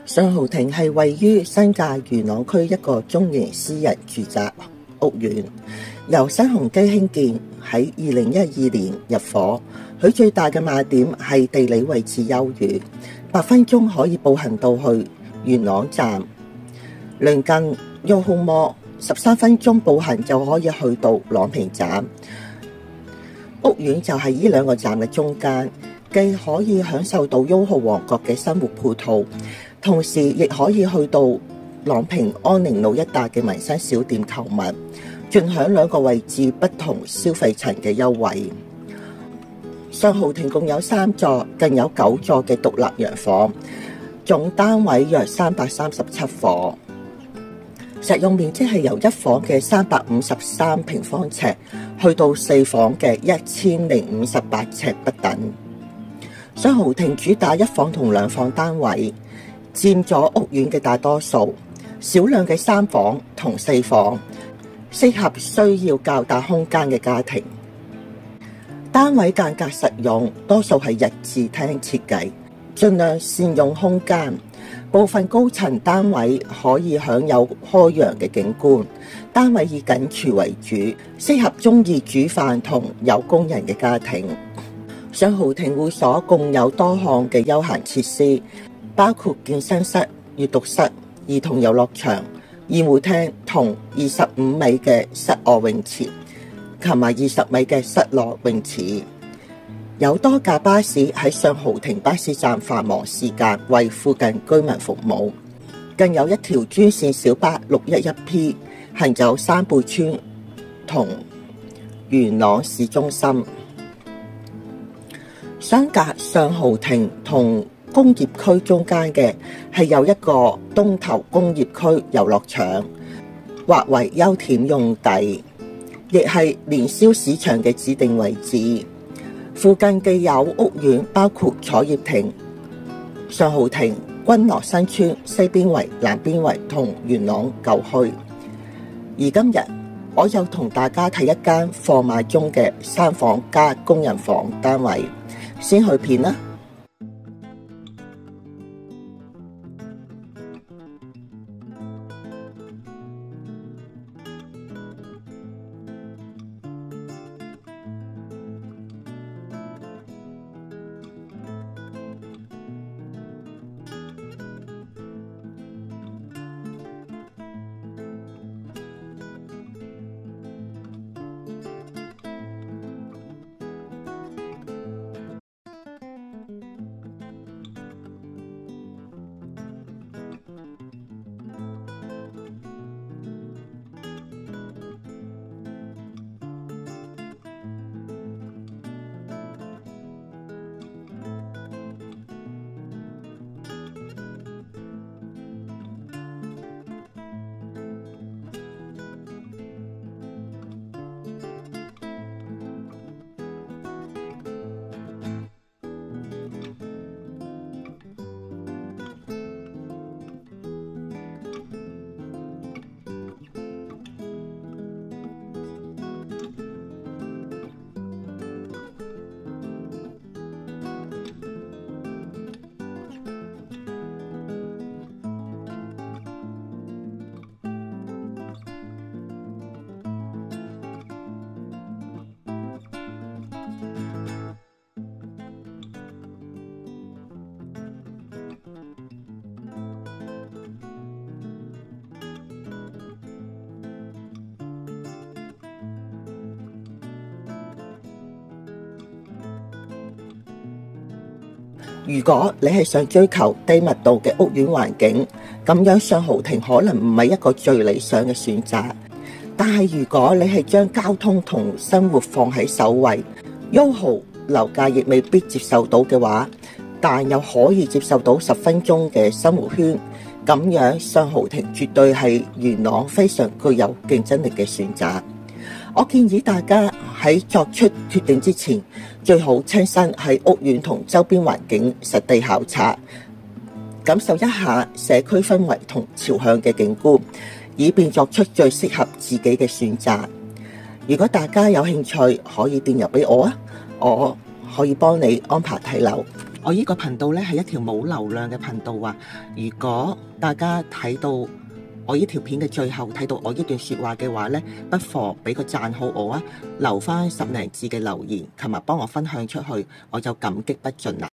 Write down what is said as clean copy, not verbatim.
上豪庭係位於新界元朗區一個中型私人住宅屋苑，由新鴻基興建，喺2012年入伙。佢最大嘅賣點係地理位置優越，8分鐘可以步行到去元朗站，鄰近YOHO Mall，13分鐘步行就可以去到朗屏站。屋苑就喺呢兩個站嘅中間，既可以享受到YOHO旺角嘅生活配套，同時亦可以去到朗屏安寧路一帶嘅民生小店購物，盡享兩個位置不同消費層嘅優惠。上豪庭共有3座，更有9座嘅獨立洋房，總單位約337伙，實用面積係由1房嘅353平方尺去到4房嘅1058尺不等。上豪庭主打1房同2房單位，佔咗屋苑嘅大多數，少量嘅3房同4房適合需要較大空間嘅家庭。單位間隔實用，多數係日字廳設計，盡量善用空間。部分高層單位可以享有開揚嘅景觀。單位以緊廚為主，適合中意煮飯同有工人嘅家庭。上豪庭會所共有多項嘅休閒設施，包括健身室、閱讀室、兒童遊樂場、宴會廳同25米嘅室外泳池，同埋20米嘅室內泳池。有多架巴士喺上豪庭巴士站繁忙時間為附近居民服務，更有一條專線小巴 611P 行走三貝村同元朗市中心。相隔上豪庭同工業區中間嘅係有一個東頭工業區遊樂場，劃為休憩用地，亦係年宵市場嘅指定位置。附近既有屋苑，包括彩業庭、上豪庭、君樂新村、西邊圍、南邊圍同元朗舊墟。而今日我又同大家睇一間貨賣中嘅3房加工人房單位，先去片啦。如果你係想追求低密度嘅屋苑環境，咁樣上豪庭可能唔係一個最理想嘅選擇。但係如果你係將交通同生活放喺首位，YOHO樓價亦未必接受到嘅話，但又可以接受到10分鐘嘅生活圈，咁樣上豪庭絕對係元朗非常具有競爭力嘅選擇。我建議大家喺作出決定之前，最好親身喺屋苑同周邊環境實地考察，感受一下社區氛圍同朝向嘅景觀，以便作出最適合自己嘅選擇。如果大家有興趣，可以電郵俾我啊，我可以幫你安排睇樓。我呢個頻道呢係一條冇流量嘅頻道啊！如果大家睇到我呢條片嘅最後，睇到我呢段說話嘅話呢，不妨俾個讚好我啊，留翻10零字嘅留言，同埋幫我分享出去，我就感激不盡啦！